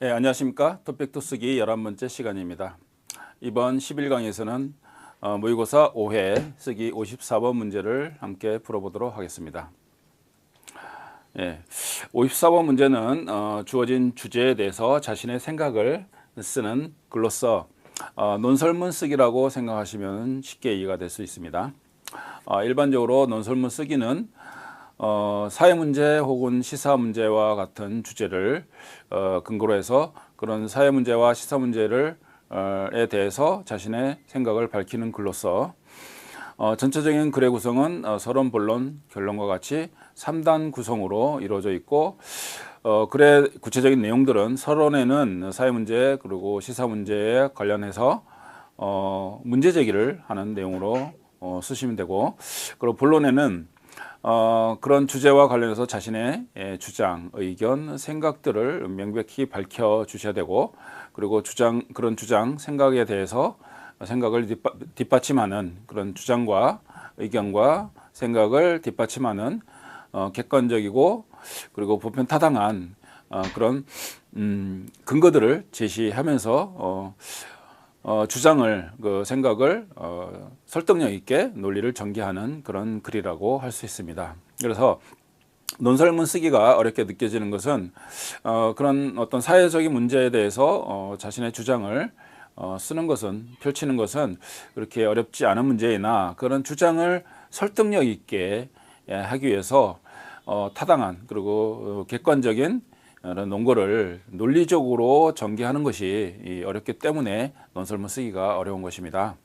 네, 안녕하십니까. 토픽2 쓰기 11번째 시간입니다. 이번 11강에서는 모의고사 5회 쓰기 54번 문제를 함께 풀어보도록 하겠습니다. 54번 문제는 주어진 주제에 대해서 자신의 생각을 쓰는 글로서 논설문 쓰기라고 생각하시면 쉽게 이해가 될 수 있습니다. 일반적으로 논설문 쓰기는 사회문제 혹은 시사문제와 같은 주제를 근거로 해서 그런 사회문제와 시사문제를 에 대해서 자신의 생각을 밝히는 글로서 전체적인 글의 구성은 서론, 본론, 결론과 같이 3단 구성으로 이루어져 있고 글의 구체적인 내용들은 서론에는 사회문제 그리고 시사문제에 관련해서 문제 제기를 하는 내용으로 쓰시면 되고, 그리고 본론에는 그런 주제와 관련해서 자신의 주장, 의견, 생각들을 명백히 밝혀 주셔야 되고, 그리고 그런 주장, 생각에 대해서 생각을 뒷받침하는 그런 주장과 의견과 생각을 뒷받침하는 객관적이고 그리고 보편 타당한 그런 근거들을 제시하면서 주장을, 생각을 설득력 있게 논리를 전개하는 그런 글이라고 할 수 있습니다. 그래서 논설문 쓰기가 어렵게 느껴지는 것은 그런 어떤 사회적인 문제에 대해서 자신의 주장을 쓰는 것은, 펼치는 것은 그렇게 어렵지 않은 문제이나, 그런 주장을 설득력 있게 하기 위해서 타당한 그리고 객관적인 논거를 논리적으로 전개하는 것이 어렵기 때문에 논설문 쓰기가 어려운 것입니다.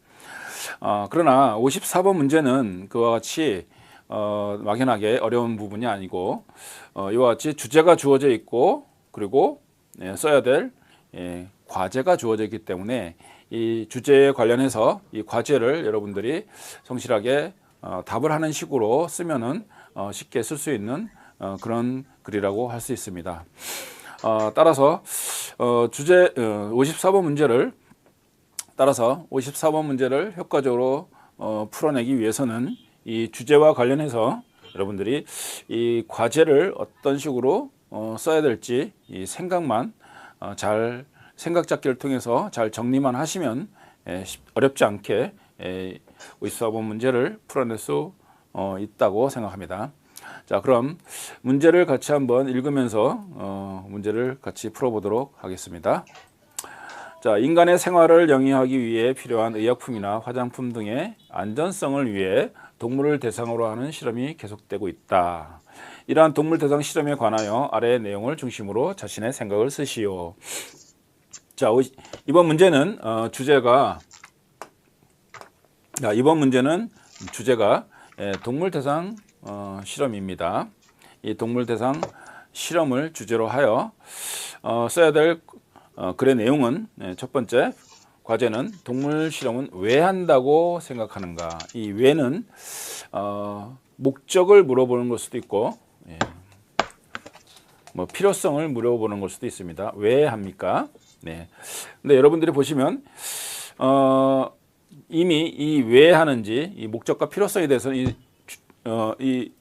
그러나 54번 문제는 그와 같이 막연하게 어려운 부분이 아니고, 이와 같이 주제가 주어져 있고 그리고 써야 될 과제가 주어져 있기 때문에 이 주제에 관련해서 이 과제를 여러분들이 성실하게 답을 하는 식으로 쓰면은 쉽게 쓸 수 있는 그런 글이라고 할 수 있습니다. 따라서 54번 문제를 효과적으로 풀어내기 위해서는 이 주제와 관련해서 여러분들이 이 과제를 어떤 식으로 써야 될지 이 생각만 생각 잡기를 통해서 잘 정리만 하시면 어렵지 않게 54번 문제를 풀어낼 수 있다고 생각합니다. 자, 그럼 문제를 같이 한번 읽으면서 문제를 같이 풀어보도록 하겠습니다. 자, 인간의 생활을 영위하기 위해 필요한 의약품이나 화장품 등의 안전성을 위해 동물을 대상으로 하는 실험이 계속되고 있다. 이러한 동물 대상 실험에 관하여 아래의 내용을 중심으로 자신의 생각을 쓰시오. 자, 이번 문제는 주제가 동물 대상 실험입니다. 이 동물 대상 실험을 주제로 하여 써야 될 글의 내용은, 첫 번째 과제는 동물 실험은 왜 한다고 생각하는가. 이 왜는 목적을 물어보는 걸 수도 있고, 필요성을 물어보는 걸 수도 있습니다. 왜 합니까? 근데 여러분들이 보시면 이미 이 왜 하는지, 이 목적과 필요성에 대해서는 이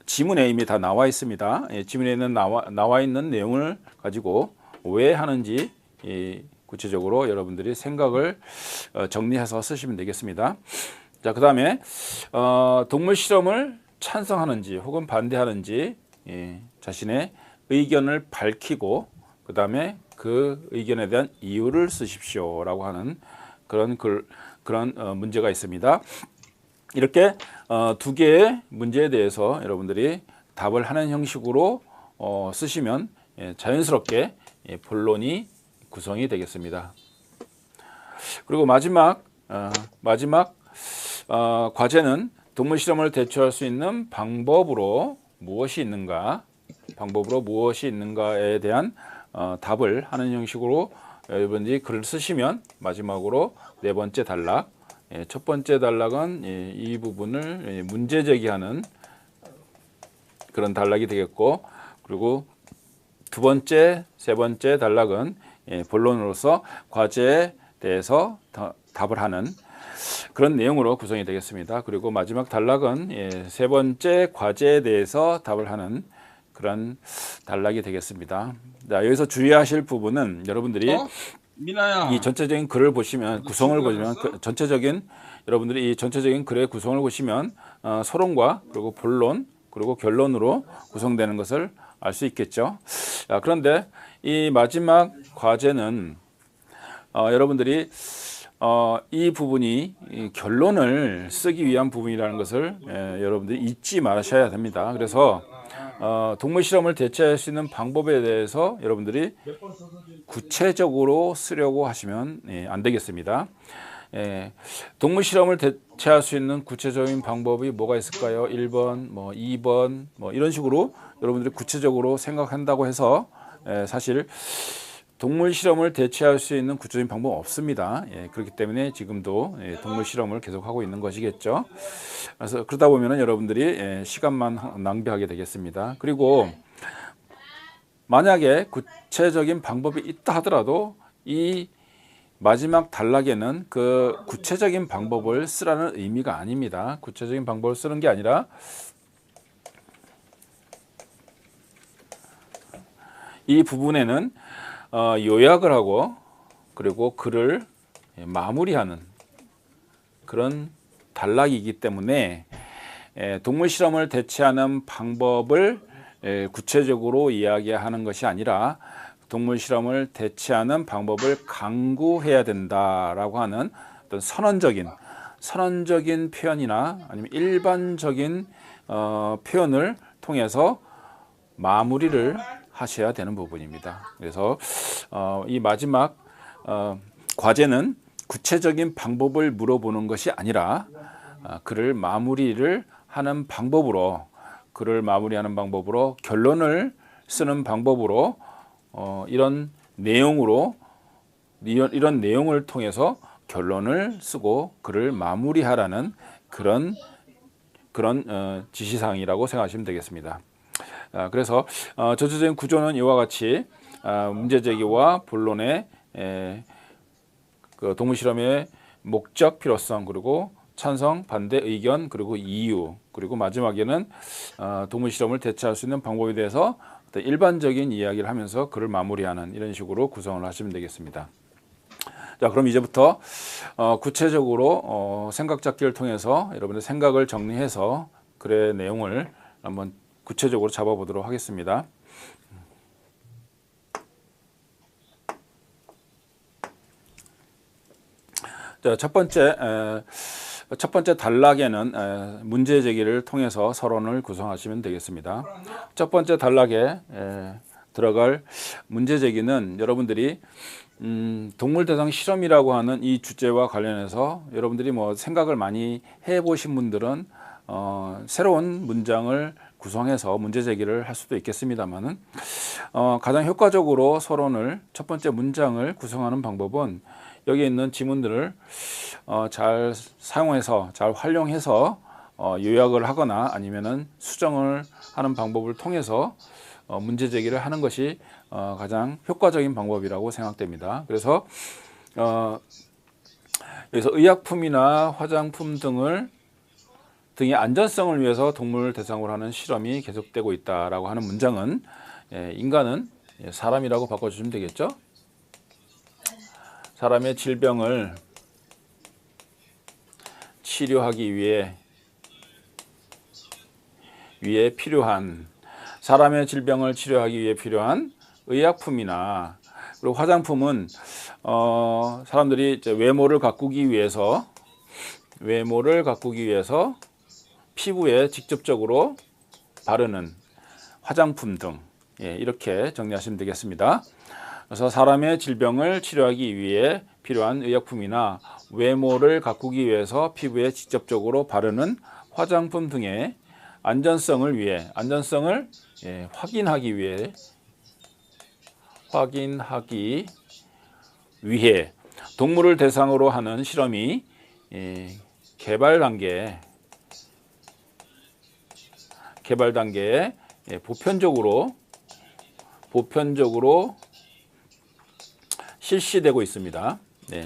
지문에 이미 다 나와 있습니다. 지문에는 나와 있는 내용을 가지고 왜 하는지 구체적으로 여러분들이 생각을 정리해서 쓰시면 되겠습니다. 자, 그 다음에 동물 실험을 찬성하는지 혹은 반대하는지 자신의 의견을 밝히고, 그 다음에 그 의견에 대한 이유를 쓰십시오 라고 하는 그런 문제가 있습니다. 이렇게 두 개의 문제에 대해서 여러분들이 답을 하는 형식으로 쓰시면 자연스럽게 본론이 구성이 되겠습니다. 그리고 마지막 과제는 동물 실험을 대처할 수 있는 방법으로 무엇이 있는가에 대한 답을 하는 형식으로 여러분들이 글을 쓰시면, 마지막으로 네 번째 단락, 첫 번째 단락은 이 부분을 문제 제기하는 그런 단락이 되겠고, 그리고 두 번째, 세 번째 단락은 본론으로서 과제에 대해서 답을 하는 그런 내용으로 구성이 되겠습니다. 그리고 마지막 단락은 세 번째 과제에 대해서 답을 하는 그런 단락이 되겠습니다. 자, 여기서 주의하실 부분은 여러분들이 미나야. 이 전체적인 글을 보시면 구성을 보시면 전체적인 여러분들이 이 전체적인 글의 구성을 보시면 서론과 그리고 본론 그리고 결론으로 구성되는 것을 알 수 있겠죠. 자, 그런데 이 마지막 과제는 여러분들이 이 부분이 이 결론을 쓰기 위한 부분이라는 것을 여러분들이 잊지 마셔야 됩니다. 그래서 동물 실험을 대체할 수 있는 방법에 대해서 여러분들이 구체적으로 쓰려고 하시면 안 되겠습니다. 동물 실험을 대체할 수 있는 구체적인 방법이 뭐가 있을까요? 1번, 2번, 이런 식으로 여러분들이 구체적으로 생각한다고 해서 사실 동물 실험을 대체할 수 있는 구체적인 방법은 없습니다. 그렇기 때문에 지금도 동물 실험을 계속하고 있는 것이겠죠. 그래서 그러다 보면 여러분들이 시간만 낭비하게 되겠습니다. 그리고 만약에 구체적인 방법이 있다 하더라도 이 마지막 단락에는 그 구체적인 방법을 쓰라는 의미가 아닙니다. 구체적인 방법을 쓰는 게 아니라 이 부분에는 요약을 하고 그리고 글을 마무리하는 그런 단락이기 때문에 동물 실험을 대체하는 방법을 구체적으로 이야기하는 것이 아니라 동물 실험을 대체하는 방법을 강구해야 된다라고 하는 어떤 선언적인 표현이나 아니면 일반적인 표현을 통해서 마무리를 하셔야 되는 부분입니다. 그래서 이 마지막 과제는 구체적인 방법을 물어보는 것이 아니라 글을 마무리를 하는 방법으로 결론을 쓰는 방법으로 이런 내용을 통해서 결론을 쓰고 글을 마무리하라는 그런 지시사항이라고 생각하시면 되겠습니다. 그래서 전체적인 구조는 이와 같이 문제 제기와 본론의 그 동물 실험의 목적, 필요성, 그리고 찬성, 반대, 의견, 그리고 이유, 그리고 마지막에는 동물 실험을 대체할 수 있는 방법에 대해서 어떤 일반적인 이야기를 하면서 글을 마무리하는 이런 식으로 구성을 하시면 되겠습니다. 자, 그럼 이제부터 구체적으로 생각 잡기를 통해서 여러분의 생각을 정리해서 글의 내용을 한번 구체적으로 잡아보도록 하겠습니다. 자, 첫 번째 단락에는 문제 제기를 통해서 서론을 구성하시면 되겠습니다. 첫 번째 단락에 들어갈 문제 제기는 여러분들이 동물 대상 실험이라고 하는 이 주제와 관련해서 여러분들이 생각을 많이 해보신 분들은 새로운 문장을 구성해서 문제 제기를 할 수도 있겠습니다만은 가장 효과적으로 서론을 첫 번째 문장을 구성하는 방법은 여기 있는 지문들을 잘 사용해서 잘 활용해서 요약을 하거나 아니면은 수정을 하는 방법을 통해서 문제 제기를 하는 것이 가장 효과적인 방법이라고 생각됩니다. 그래서 여기서 의약품이나 화장품 등의 안전성을 위해서 동물 대상으로 하는 실험이 계속되고 있다라고 하는 문장은 인간은 사람이라고 바꿔주시면 되겠죠. 사람의 질병을 치료하기 위해 필요한 사람의 질병을 치료하기 위해 필요한 의약품이나 그리고 화장품은 사람들이 이제 외모를 가꾸기 위해서 피부에 직접적으로 바르는 화장품 등 이렇게 정리하시면 되겠습니다. 그래서 사람의 질병을 치료하기 위해 필요한 의약품이나 외모를 가꾸기 위해서 피부에 직접적으로 바르는 화장품 등의 안전성을 확인하기 위해 동물을 대상으로 하는 실험이 개발 단계에 보편적으로 실시되고 있습니다.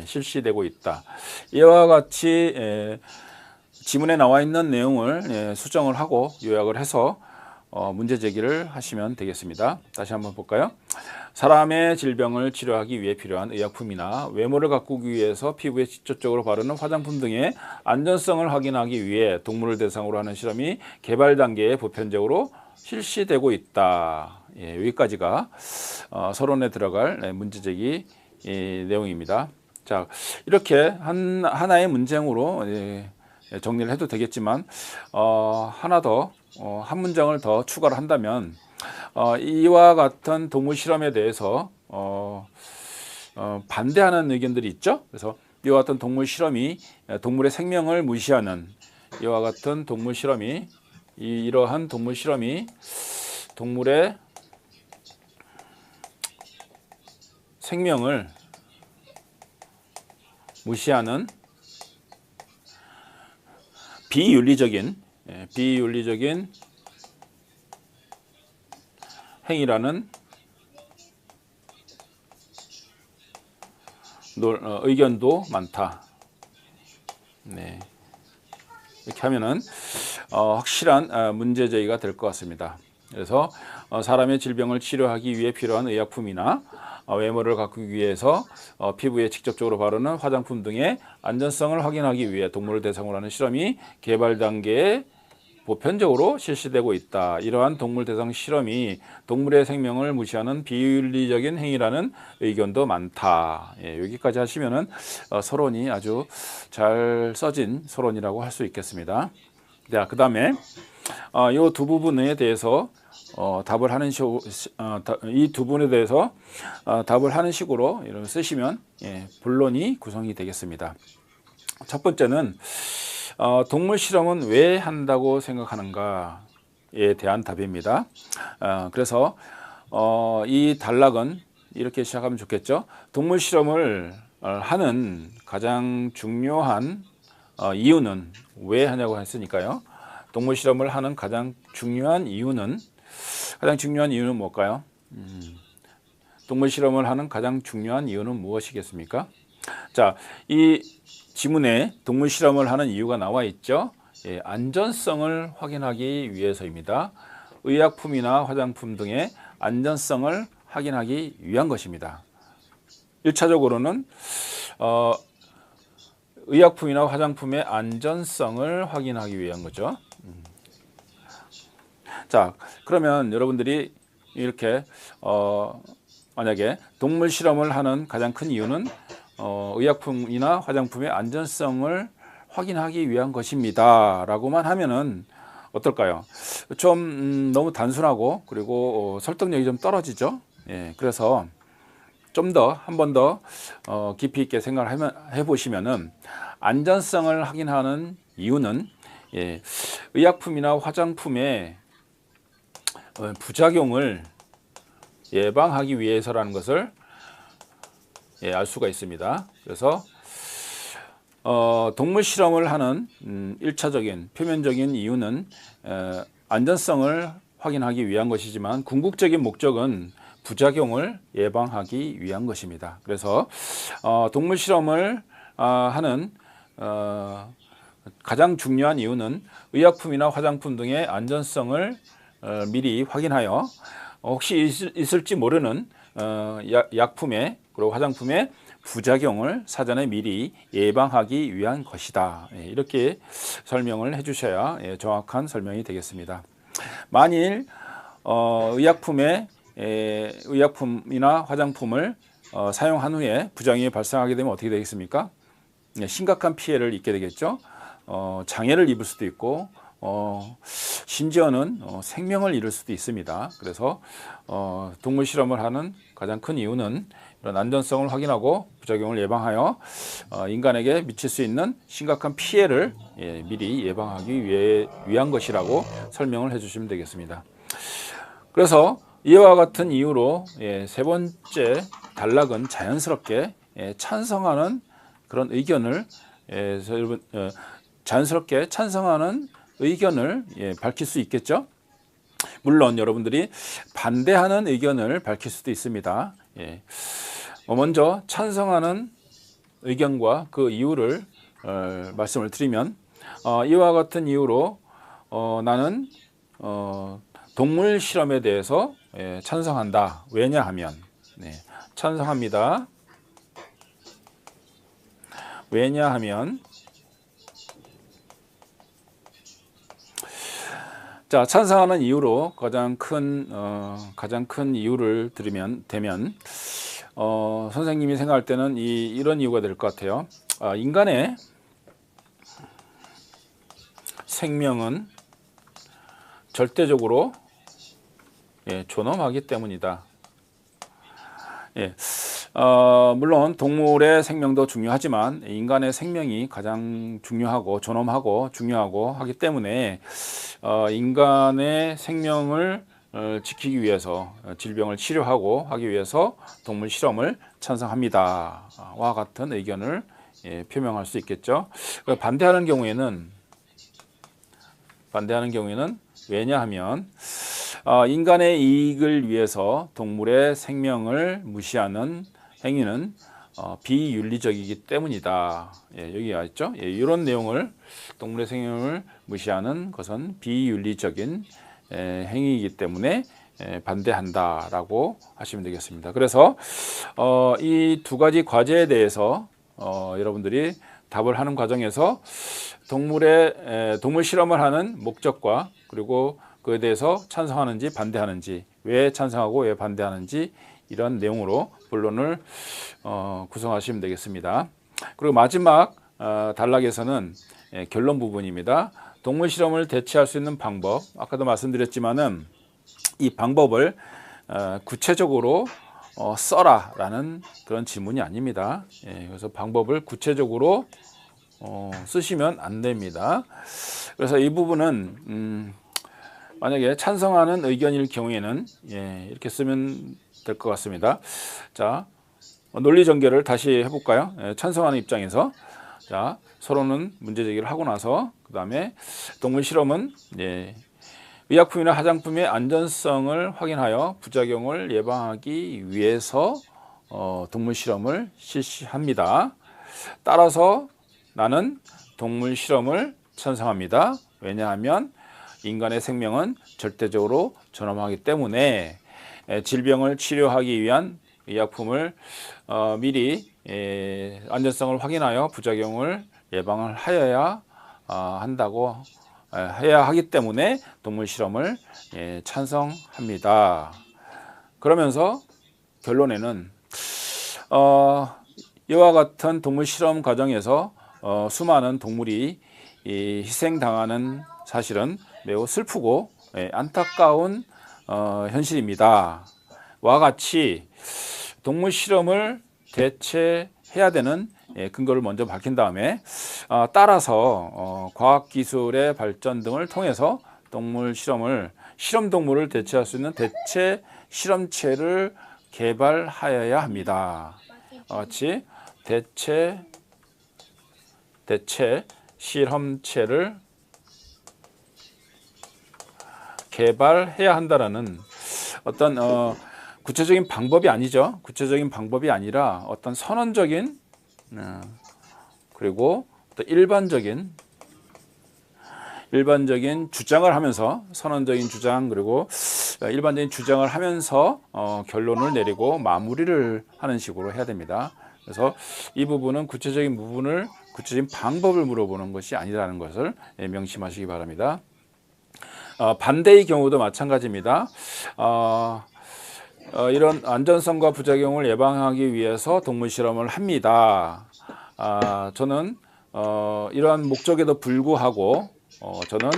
실시되고 있다. 이와 같이 지문에 나와 있는 내용을 수정을 하고 요약을 해서 문제 제기를 하시면 되겠습니다. 다시 한번 볼까요? 사람의 질병을 치료하기 위해 필요한 의약품이나 외모를 가꾸기 위해서 피부에 직접적으로 바르는 화장품 등의 안전성을 확인하기 위해 동물을 대상으로 하는 실험이 개발 단계에 보편적으로 실시되고 있다. 예, 여기까지가 서론에 들어갈 문제 제기 내용입니다. 자, 이렇게 하나의 문장으로 정리를 해도 되겠지만 하나 더 한 문장을 더 추가를 한다면 이와 같은 동물 실험에 대해서 반대하는 의견들이 있죠. 그래서 이와 같은 동물 실험이 동물의 생명을 무시하는 이와 같은 동물 실험이 이러한 동물 실험이 동물의 생명을 무시하는 비윤리적인 행위라는 의견도 많다. 네. 이렇게 하면은 확실한 문제 제기가 될 것 같습니다. 그래서 사람의 질병을 치료하기 위해 필요한 의약품이나 외모를 가꾸기 위해서 피부에 직접적으로 바르는 화장품 등의 안전성을 확인하기 위해 동물을 대상으로 하는 실험이 개발 단계에 보편적으로 실시되고 있다. 이러한 동물 대상 실험이 동물의 생명을 무시하는 비윤리적인 행위라는 의견도 많다. 예, 여기까지 하시면은 서론이 아주 잘 써진 서론이라고 할 수 있겠습니다. 자, 그 다음에 이 두 부분에 대해서 답을 하는 이 두 부분에 대해서 답을 하는 식으로 이렇게 쓰시면 본론이 구성이 되겠습니다. 첫 번째는 동물 실험은 왜 한다고 생각하는가에 대한 답입니다. 그래서 이 단락은 이렇게 시작하면 좋겠죠. 동물 실험을 하는 가장 중요한 이유는 왜 하냐고 했으니까요. 동물 실험을 하는 가장 중요한 이유는 뭘까요? 동물 실험을 하는 가장 중요한 이유는 무엇이겠습니까? 자, 이 지문에 동물 실험을 하는 이유가 나와 있죠. 예, 안전성을 확인하기 위해서입니다. 의약품이나 화장품 등의 안전성을 확인하기 위한 것입니다. 1차적으로는 의약품이나 화장품의 안전성을 확인하기 위한 거죠. 자, 그러면 여러분들이 이렇게 만약에 동물 실험을 하는 가장 큰 이유는 의약품이나 화장품의 안전성을 확인하기 위한 것입니다 라고만 하면은 어떨까요? 좀 너무 단순하고 그리고 설득력이 좀 떨어지죠. 예, 그래서 좀 더 한 번 더 깊이 있게 생각을 해보시면은 안전성을 확인하는 이유는 의약품이나 화장품의 부작용을 예방하기 위해서라는 것을 알 수가 있습니다. 그래서 동물 실험을 하는 1차적인 표면적인 이유는 안전성을 확인하기 위한 것이지만 궁극적인 목적은 부작용을 예방하기 위한 것입니다. 그래서 동물 실험을 하는 가장 중요한 이유는 의약품이나 화장품 등의 안전성을 미리 확인하여 혹시 있을지 모르는 약품의 그리고 화장품의 부작용을 사전에 미리 예방하기 위한 것이다. 이렇게 설명을 해주셔야 정확한 설명이 되겠습니다. 만일 의약품이나 화장품을 사용한 후에 부작용이 발생하게 되면 어떻게 되겠습니까? 심각한 피해를 입게 되겠죠. 장애를 입을 수도 있고 심지어는 생명을 잃을 수도 있습니다. 그래서 동물 실험을 하는 가장 큰 이유는 이런 안전성을 확인하고 부작용을 예방하여 인간에게 미칠 수 있는 심각한 피해를 미리 예방하기 위한 것이라고 설명을 해주시면 되겠습니다. 그래서 이와 같은 이유로 세 번째 단락은 자연스럽게 찬성하는 그런 의견을 자연스럽게 찬성하는 의견을 밝힐 수 있겠죠. 물론 여러분들이 반대하는 의견을 밝힐 수도 있습니다. 먼저 찬성하는 의견과 그 이유를 말씀을 드리면 이와 같은 이유로 나는 동물 실험에 대해서 찬성한다. 왜냐하면 찬성합니다. 왜냐하면 자, 찬성하는 이유로 가장 큰 이유를 되면 선생님이 생각할 때는 이런 이유가 될 것 같아요. 인간의 생명은 절대적으로 존엄하기 때문이다. 물론 동물의 생명도 중요하지만 인간의 생명이 가장 중요하고 존엄하고 중요하고 하기 때문에 인간의 생명을 지키기 위해서 질병을 치료하고 하기 위해서 동물 실험을 찬성합니다. 와 같은 의견을 표명할 수 있겠죠. 반대하는 경우에는 왜냐하면 인간의 이익을 위해서 동물의 생명을 무시하는 행위는 비윤리적이기 때문이다. 여기가 있죠. 이런 내용을 동물의 생명을 무시하는 것은 비윤리적인 행위이기 때문에 반대한다라고 하시면 되겠습니다. 그래서 이 두 가지 과제에 대해서 여러분들이 답을 하는 과정에서 동물 실험을 하는 목적과 그리고 그에 대해서 찬성하는지 반대하는지, 왜 찬성하고 왜 반대하는지 이런 내용으로 본론을 구성하시면 되겠습니다. 그리고 마지막 단락에서는 결론 부분입니다. 동물 실험을 대체할 수 있는 방법, 아까도 말씀드렸지만은 이 방법을 구체적으로 써라라는 그런 질문이 아닙니다. 그래서 방법을 구체적으로 쓰시면 안 됩니다. 그래서 이 부분은 만약에 찬성하는 의견일 경우에는 이렇게 쓰면 될 것 같습니다. 자, 논리 전개를 다시 해볼까요? 찬성하는 입장에서 자, 서로는 문제 제기를 하고 나서 그 다음에 동물 실험은 의약품이나 화장품의 안전성을 확인하여 부작용을 예방하기 위해서 동물 실험을 실시합니다. 따라서 나는 동물 실험을 찬성합니다. 왜냐하면 인간의 생명은 절대적으로 존엄하기 때문에 질병을 치료하기 위한 의약품을 미리 안전성을 확인하여 부작용을 예방을 하여야 하기 때문에 동물 실험을 찬성합니다. 그러면서 결론에는 이와 같은 동물 실험 과정에서 수많은 동물이 희생당하는 사실은 매우 슬프고 안타까운 현실입니다. 와 같이 동물 실험을 대체해야 되는 근거를 먼저 밝힌 다음에 따라서 과학기술의 발전 등을 통해서 동물 실험 동물을 대체할 수 있는 대체 실험체를 개발하여야 합니다. 같이 대체 실험체를 개발해야 한다라는 어떤 구체적인 방법이 아니죠. 구체적인 방법이 아니라 어떤 선언적인 그리고 또 일반적인 주장을 하면서 선언적인 주장 그리고 일반적인 주장을 하면서 결론을 내리고 마무리를 하는 식으로 해야 됩니다. 그래서 이 부분은 구체적인 방법을 물어보는 것이 아니라는 것을 명심하시기 바랍니다. 반대의 경우도 마찬가지입니다. 이런 안전성과 부작용을 예방하기 위해서 동물 실험을 합니다. 저는 이러한 목적에도 불구하고 저는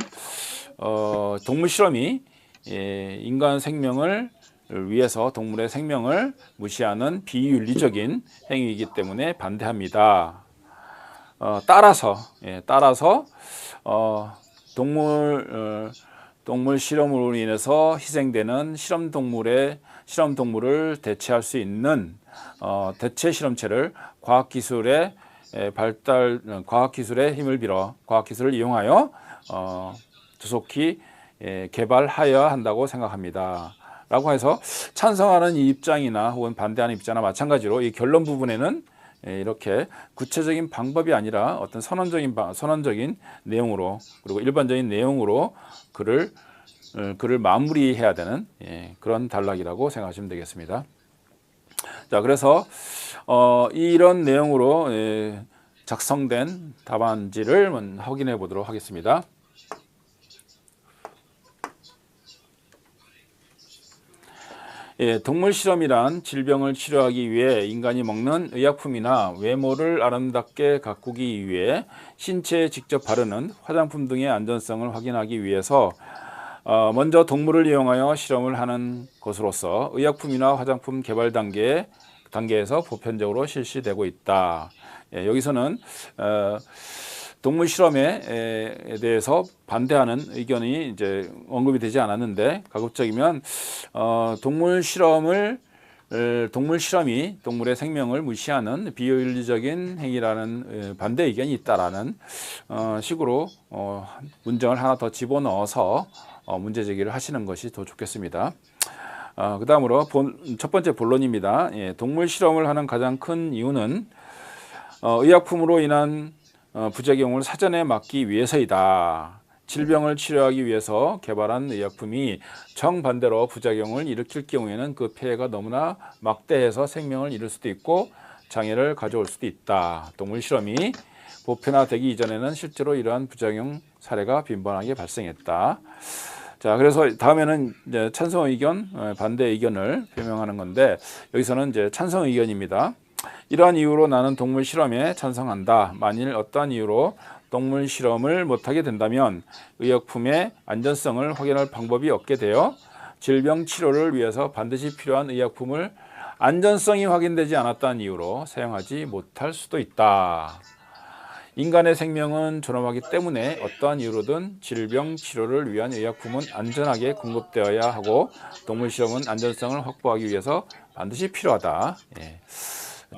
동물 실험이 인간 생명을 위해서 동물의 생명을 무시하는 비윤리적인 행위이기 때문에 반대합니다. 따라서 동물 실험으로 인해서 희생되는 실험동물을 대체할 수 있는 대체 실험체를 과학기술의 힘을 빌어 과학기술을 이용하여 조속히 개발하여야 한다고 생각합니다. 라고 해서 찬성하는 입장이나 혹은 반대하는 입장이나 마찬가지로 이 결론 부분에는 이렇게 구체적인 방법이 아니라 어떤 선언적인 내용으로 그리고 일반적인 내용으로 글을 글을 마무리해야 되는 그런 단락이라고 생각하시면 되겠습니다. 자, 그래서 이런 내용으로 작성된 답안지를 확인해 보도록 하겠습니다. 동물 실험이란 질병을 치료하기 위해 인간이 먹는 의약품이나 외모를 아름답게 가꾸기 위해 신체에 직접 바르는 화장품 등의 안전성을 확인하기 위해서 먼저 동물을 이용하여 실험을 하는 것으로서 의약품이나 화장품 개발 단계에서 보편적으로 실시되고 있다. 여기서는 동물 실험에 대해서 반대하는 의견이 이제 언급이 되지 않았는데, 가급적이면 동물 실험이 동물의 생명을 무시하는 비윤리적인 행위라는 반대 의견이 있다라는 식으로 문장을 하나 더 집어넣어서 문제 제기를 하시는 것이 더 좋겠습니다. 그 다음으로 첫 번째 본론입니다. 동물 실험을 하는 가장 큰 이유는 의약품으로 인한 부작용을 사전에 막기 위해서이다. 질병을 치료하기 위해서 개발한 의약품이 정반대로 부작용을 일으킬 경우에는 그 폐해가 너무나 막대해서 생명을 잃을 수도 있고 장애를 가져올 수도 있다. 동물 실험이 보편화되기 이전에는 실제로 이러한 부작용 사례가 빈번하게 발생했다. 자, 그래서 다음에는 이제 찬성 의견, 반대 의견을 표명하는 건데, 여기서는 이제 찬성 의견입니다. 이러한 이유로 나는 동물 실험에 찬성한다. 만일 어떠한 이유로 동물 실험을 못하게 된다면 의약품의 안전성을 확인할 방법이 없게 되어 질병 치료를 위해서 반드시 필요한 의약품을 안전성이 확인되지 않았다는 이유로 사용하지 못할 수도 있다. 인간의 생명은 존엄하기 때문에 어떠한 이유로든 질병 치료를 위한 의약품은 안전하게 공급되어야 하고 동물 실험은 안전성을 확보하기 위해서 반드시 필요하다.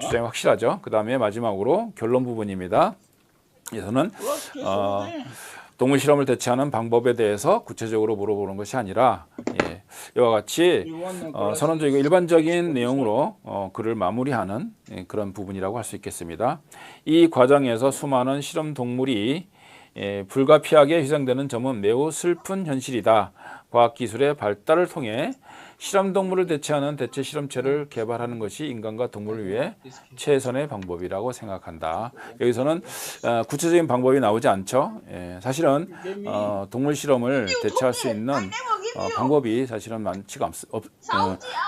주장이 확실하죠. 그 다음에 마지막으로 결론 부분입니다. 여기서는 동물 실험을 대체하는 방법에 대해서 구체적으로 물어보는 것이 아니라 이와 같이 선언적이고 일반적인 내용으로 글을 마무리하는 그런 부분이라고 할 수 있겠습니다. 이 과정에서 수많은 실험 동물이 불가피하게 희생되는 점은 매우 슬픈 현실이다. 과학기술의 발달을 통해 실험동물을 대체하는 대체 실험체를 개발하는 것이 인간과 동물을 위해 최선의 방법이라고 생각한다. 여기서는 구체적인 방법이 나오지 않죠. 사실은 동물 실험을 대체할 수 있는 방법이 사실은 많지가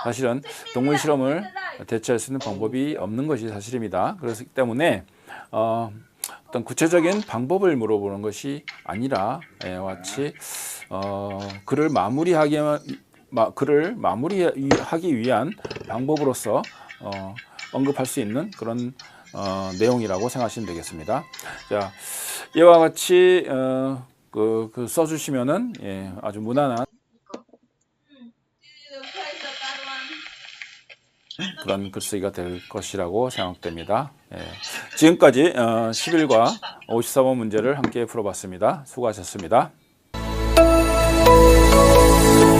사실은 동물 실험을 대체할 수 있는 방법이 없는 것이 사실입니다. 그렇기 때문에 어떤 구체적인 방법을 물어보는 것이 아니라 같이 글을 마무리하기 위한 방법으로서 언급할 수 있는 그런 내용이라고 생각하시면 되겠습니다. 자, 이와 같이 써주시면은 아주 무난한 그런 글쓰기가 될 것이라고 생각됩니다. 지금까지 11과 54번 문제를 함께 풀어봤습니다. 수고하셨습니다.